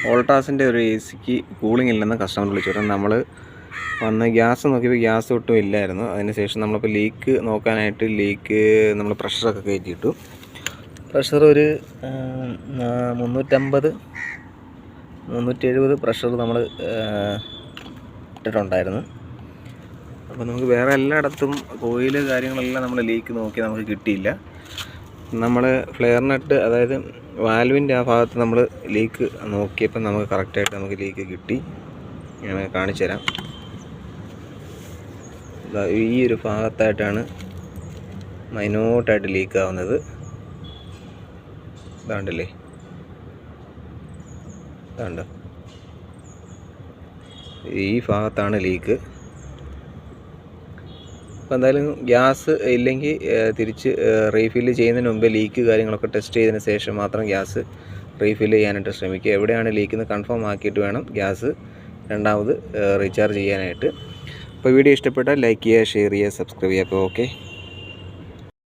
വോൾട്ടാസിൻ്റെ ഒരു എ സിക്ക് കൂളിംഗ് ഇല്ലെന്ന് കസ്റ്റമർ വിളിച്ചു പറഞ്ഞു. നമ്മൾ വന്ന് ഗ്യാസ് നോക്കിയപ്പോൾ ഗ്യാസ് ഒട്ടും ഇല്ലായിരുന്നു. അതിനുശേഷം നമ്മളിപ്പോൾ ലീക്ക് നോക്കാനായിട്ട് നമ്മൾ പ്രഷറൊക്കെ കയറ്റിയിട്ടു. പ്രഷർ ഒരു 350-370 പ്രഷർ നമ്മൾ ഇട്ടിട്ടുണ്ടായിരുന്നു. അപ്പോൾ നമുക്ക് വേറെ എല്ലായിടത്തും കോയിൽ കാര്യങ്ങളെല്ലാം നമ്മൾ ലീക്ക് നോക്കി നമുക്ക് കിട്ടിയില്ല. നമ്മൾ ഫ്ലെയർ നട്ട്, അതായത് വാൽവിൻ്റെ ആ ഭാഗത്ത് നമ്മൾ ലീക്ക് നോക്കിയപ്പോൾ നമുക്ക് കറക്റ്റായിട്ട് നമുക്ക് ലീക്ക് കിട്ടി. ഞാൻ കാണിച്ചു തരാം. ഈ ഒരു ഭാഗത്തായിട്ടാണ് മൈന്യൂട്ടായിട്ട് ലീക്ക് ആവുന്നത്. ഇതാണ്ടല്ലേ, ഇതാണ്ട് ഈ ഭാഗത്താണ് ലീക്ക്. അപ്പോൾ എന്തായാലും ഗ്യാസ് ഇല്ലെങ്കിൽ തിരിച്ച് റീഫില്ല് ചെയ്യുന്നതിന് മുമ്പ് ലീക്ക് കാര്യങ്ങളൊക്കെ ടെസ്റ്റ് ചെയ്തതിന് ശേഷം മാത്രം ഗ്യാസ് റീഫില്ല് ചെയ്യാനായിട്ട് ശ്രമിക്കുക. എവിടെയാണ് ലീക്കെന്ന് കൺഫേം ആക്കിയിട്ട് വേണം ഗ്യാസ് രണ്ടാമത് റീചാർജ് ചെയ്യാനായിട്ട്. അപ്പോൾ വീഡിയോ ഇഷ്ടപ്പെട്ടാൽ ലൈക്ക് ചെയ്യുക, ഷെയർ ചെയ്യുക, സബ്സ്ക്രൈബ് ചെയ്യുക. അപ്പോൾ ഓക്കെ.